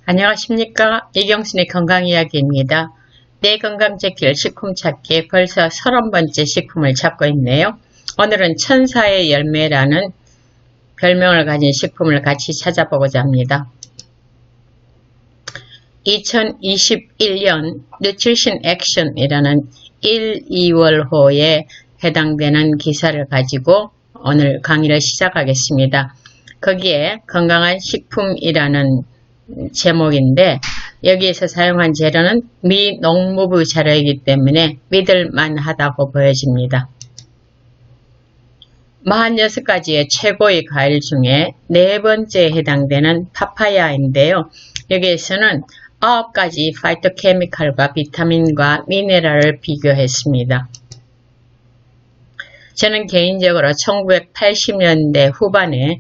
안녕하십니까. 이경순의 건강이야기입니다. 내 건강 지킬 식품 찾기에 벌써 30번째 식품을 찾고 있네요. 오늘은 천사의 열매라는 별명을 가진 식품을 같이 찾아보고자 합니다. 2021년 Nutrition Action이라는 1, 2월호에 해당되는 기사를 가지고 오늘 강의를 시작하겠습니다. 거기에 건강한 식품이라는 제목인데 여기에서 사용한 재료는 미 농무부 자료이기 때문에 믿을만하다고 보여집니다. 46가지의 최고의 과일 중에 4번째에 해당되는 파파야인데요. 여기에서는 9가지 파이토케미칼과 비타민과 미네랄을 비교했습니다. 저는 개인적으로 1980년대 후반에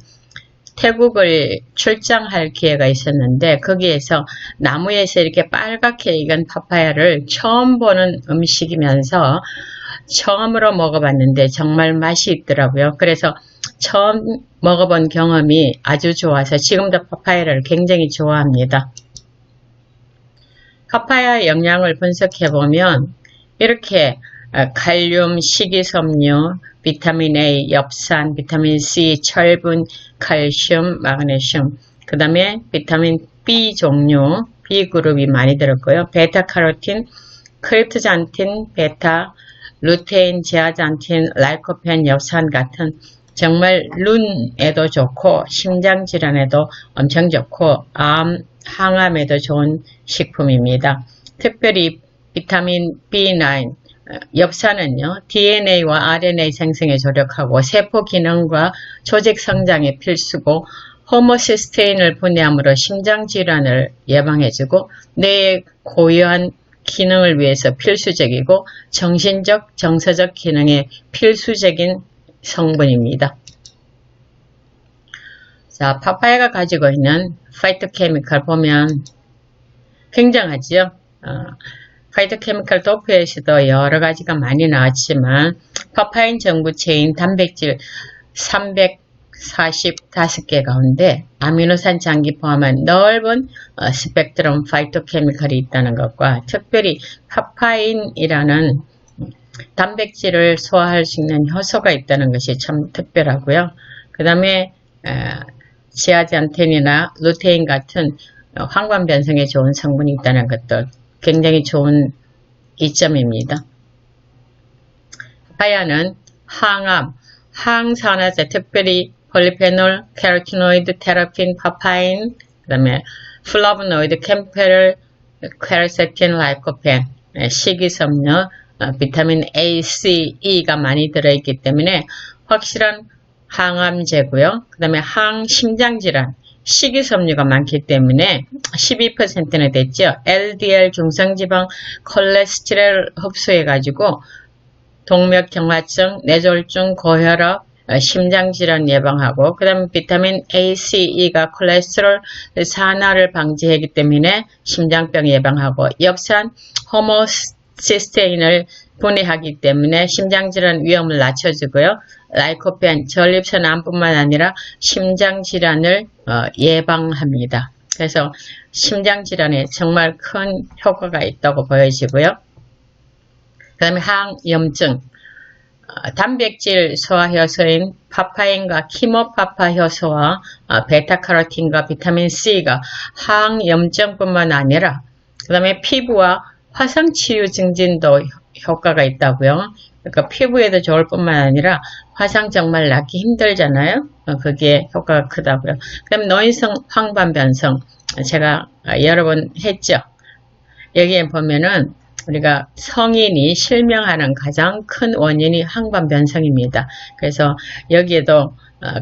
태국을 출장할 기회가 있었는데 거기에서 나무에서 이렇게 빨갛게 익은 파파야를 처음 보는 음식이면서 처음으로 먹어봤는데 정말 맛이 있더라고요. 그래서 처음 먹어본 경험이 아주 좋아서 지금도 파파야를 굉장히 좋아합니다. 파파야 영양을 분석해보면 이렇게 칼륨, 식이섬유, 비타민 A, 엽산, 비타민 C, 철분, 칼슘, 마그네슘, 그 다음에 비타민 B 종류, B그룹이 많이 들었고요. 베타카로틴, 크립토잔틴, 베타, 루테인, 제아잔틴, 라이코펜, 엽산 같은 정말 눈에도 좋고 심장질환에도 엄청 좋고 암, 항암에도 좋은 식품입니다. 특별히 비타민 B9, 엽산은요, DNA와 RNA 생성에 조력하고 세포 기능과 조직 성장에 필수고 호모시스테인을 분해함으로 심장질환을 예방해주고 뇌의 고유한 기능을 위해서 필수적이고 정신적, 정서적 기능에 필수적인 성분입니다. 자, 파파야가 가지고 있는 파이토케미칼 보면 굉장하죠. 파이토케미칼 도프에서도 여러 가지가 많이 나왔지만 파파인 정부체인 단백질 345개 가운데 아미노산 장기 포함한 넓은 스펙트럼 파이토케미칼이 있다는 것과 특별히 파파인이라는 단백질을 소화할 수 있는 효소가 있다는 것이 참 특별하고요. 그 다음에 지아잔틴이나 루테인 같은 황반 변성에 좋은 성분이 있다는 것도 굉장히 좋은 이점입니다. 파파야는 항암, 항산화제, 특별히 폴리페놀, 캐로티노이드, 테라핀, 파파인, 그 다음에 플라보노이드, 캠페롤, 퀘르세틴, 라이코펜, 식이섬유, 비타민 A, C, E가 많이 들어있기 때문에 확실한 항암제고요. 그 다음에 항심장질환, 식이섬유가 많기 때문에 12%나 됐죠. LDL 중성지방 콜레스테롤 흡수해가지고 동맥경화증, 뇌졸중, 고혈압, 심장질환 예방하고 그 다음에 비타민 A, C, E가 콜레스테롤 산화를 방지하기 때문에 심장병 예방하고 엽산, 호모시스테인을 분해하기 때문에 심장질환 위험을 낮춰주고요. 라이코펜, 전립선암뿐만 아니라 심장질환을 예방합니다. 그래서 심장질환에 정말 큰 효과가 있다고 보여지고요. 그 다음에 항염증, 단백질 소화효소인 파파인과 키모파파 효소와 베타카로틴과 비타민 C가 항염증뿐만 아니라 그 다음에 피부와 화상치유 증진도 효과가 있다고요. 그러니까 피부에도 좋을 뿐만 아니라 화상 정말 낫기 힘들잖아요. 그게 효과가 크다고요. 그 다음에 노인성 황반변성 제가 여러 번 했죠. 여기에 보면은 우리가 성인이 실명하는 가장 큰 원인이 황반변성입니다. 그래서 여기에도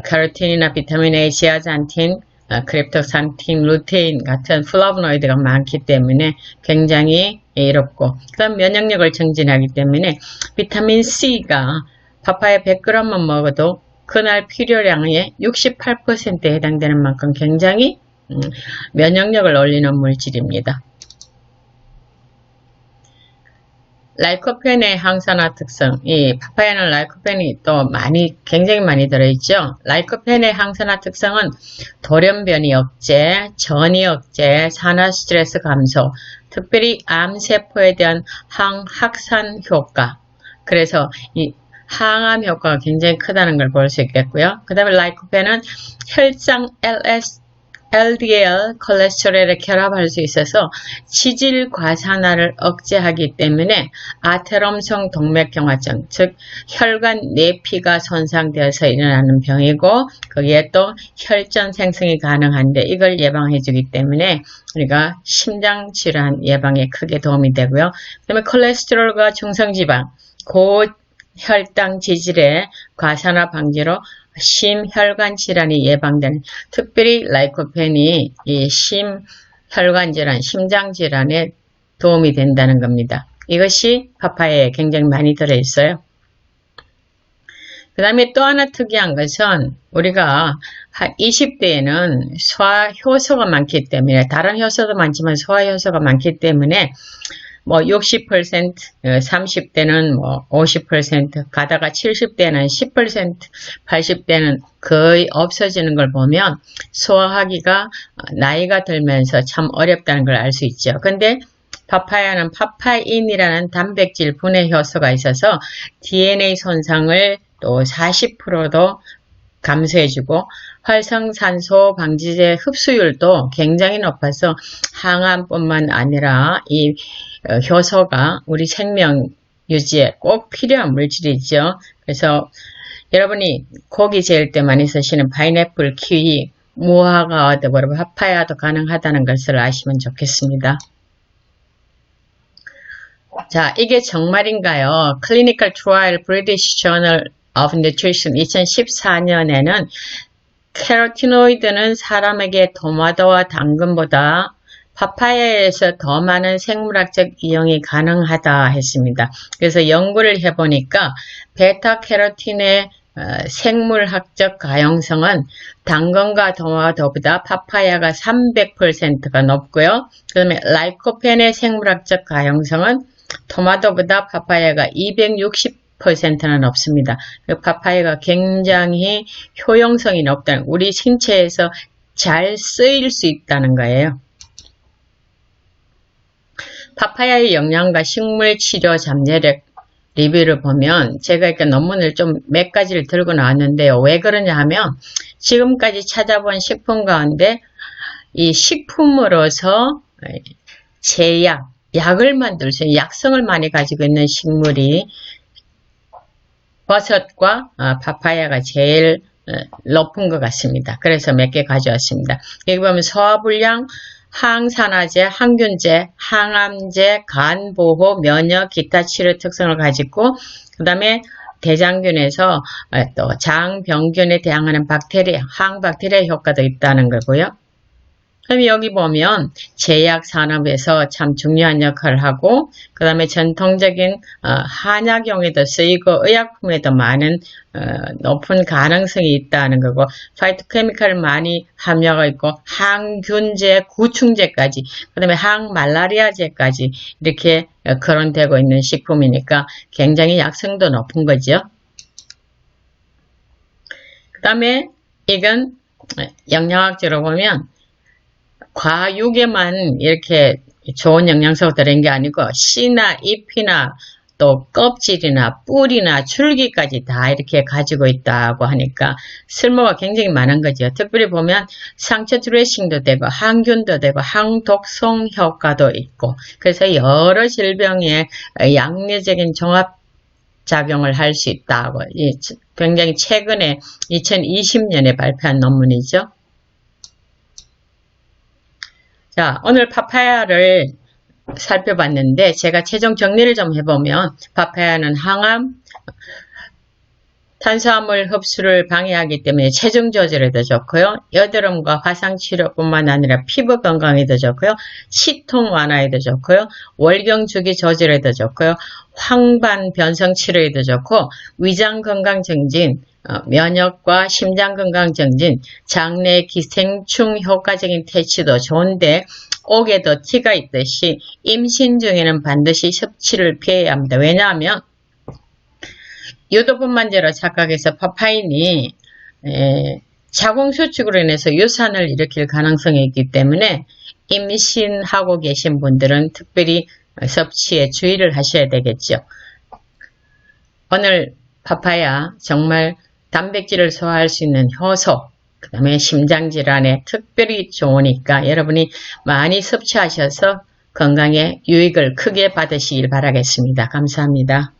카로틴이나 비타민 A, 지아잔틴, 크립토산틴, 루테인 같은 플라보노이드가 많기 때문에 굉장히 이롭고 그 다음 면역력을 증진하기 때문에 비타민 C가 파파야 100g만 먹어도 그날 필요량의 68%에 해당되는 만큼 굉장히 면역력을 올리는 물질입니다. 라이코펜의 항산화 특성, 이 파파야는 라이코펜이 또 굉장히 많이 들어있죠. 라이코펜의 항산화 특성은 돌연변이 억제, 전이 억제, 산화 스트레스 감소, 특별히 암세포에 대한 항확산 효과. 그래서 이 항암 효과가 굉장히 크다는 걸 볼 수 있겠고요. 그 다음에 라이코펜은 혈장 LDL 콜레스테롤에 결합할 수 있어서 치질 과산화를 억제하기 때문에 아테롬성 동맥경화증, 즉 혈관 내피가 손상되어서 일어나는 병이고 거기에 또 혈전 생성이 가능한데 이걸 예방해주기 때문에 우리가 심장질환 예방에 크게 도움이 되고요. 그 다음에 콜레스테롤과 중성지방, 고혈당 지질의 과산화 방지로 심혈관 질환이 예방되는, 특별히 라이코펜이 이 심혈관 질환, 심장 질환에 도움이 된다는 겁니다. 이것이 파파야에 굉장히 많이 들어있어요. 그 다음에 또 하나 특이한 것은 우리가 20대에는 소화효소가 많기 때문에, 다른 효소도 많지만 소화효소가 많기 때문에 뭐 60%, 30대는 뭐 50%, 가다가 70대는 10%, 80대는 거의 없어지는 걸 보면 소화하기가 나이가 들면서 참 어렵다는 걸 알 수 있죠. 근데 파파야는 파파인이라는 단백질 분해 효소가 있어서 DNA 손상을 또 40%도 감소해주고 활성산소 방지제 흡수율도 굉장히 높아서 항암뿐만 아니라 이 효소가 우리 생명 유지에 꼭 필요한 물질이죠. 그래서 여러분이 고기 재울 때 많이 쓰시는 파인애플, 키위, 무화과, 파파야도 가능하다는 것을 아시면 좋겠습니다. 자, 이게 정말인가요? Clinical Trial British Journal of Nutrition 2014년에는 캐로티노이드는 사람에게 토마토와 당근보다 파파야에서 더 많은 생물학적 이용이 가능하다 했습니다. 그래서 연구를 해보니까 베타캐로틴의 생물학적 가용성은 당근과 토마토보다 파파야가 300%가 높고요. 그 다음에 라이코펜의 생물학적 가용성은 토마토보다 파파야가 260%나 높습니다. 파파야가 굉장히 효용성이 높다는, 우리 신체에서 잘 쓰일 수 있다는 거예요. 파파야의 영양과 식물 치료 잠재력 리뷰를 보면 제가 이렇게 논문을 좀 몇 가지를 들고 나왔는데요. 왜 그러냐 하면 지금까지 찾아본 식품 가운데 이 식품으로서 제약, 약을 만들 수 있는 약성을 많이 가지고 있는 식물이 버섯과 파파야가 제일 높은 것 같습니다. 그래서 몇 개 가져왔습니다. 여기 보면 소화불량, 항산화제, 항균제, 항암제, 간보호, 면역, 기타 치료 특성을 가지고 그 다음에 대장균에서 또 장병균에 대항하는 박테리아, 항박테리아 효과도 있다는 거고요. 그럼 여기 보면 제약 산업에서 참 중요한 역할을 하고 그 다음에 전통적인 한약용에도 쓰이고 의약품에도 많은 높은 가능성이 있다는 거고 파이토케미칼을 많이 함유하고 있고 항균제, 구충제까지 그 다음에 항말라리아제까지 이렇게 거론되고 있는 식품이니까 굉장히 약성도 높은 거죠. 그 다음에 이건 영양학적으로 보면 과육에만 이렇게 좋은 영양소가 들어있는 게 아니고 씨나 잎이나 또 껍질이나 뿔이나 줄기까지 다 이렇게 가지고 있다고 하니까 쓸모가 굉장히 많은 거죠. 특별히 보면 상처 드레싱도 되고 항균도 되고 항독성 효과도 있고 그래서 여러 질병에 양리적인 종합작용을 할 수 있다고 굉장히 최근에 2020년에 발표한 논문이죠. 자, 오늘 파파야를 살펴봤는데 제가 최종 정리를 좀 해보면 파파야는 항암, 탄수화물 흡수를 방해하기 때문에 체중 조절에도 좋고요. 여드름과 화상치료뿐만 아니라 피부 건강에도 좋고요. 치통 완화에도 좋고요. 월경 주기 조절에도 좋고요. 황반 변성 치료에도 좋고 위장 건강 증진, 면역과 심장건강 증진, 장내 기생충 효과적인 퇴치도 좋은데 옥에도 티가 있듯이 임신 중에는 반드시 섭취를 피해야 합니다. 왜냐하면 유도분만제로 착각해서 파파인이 자궁수축으로 인해서 유산을 일으킬 가능성이 있기 때문에 임신하고 계신 분들은 특별히 섭취에 주의를 하셔야 되겠죠. 오늘 파파야 정말 단백질을 소화할 수 있는 효소, 그 다음에 심장질환에 특별히 좋으니까 여러분이 많이 섭취하셔서 건강에 유익을 크게 받으시길 바라겠습니다. 감사합니다.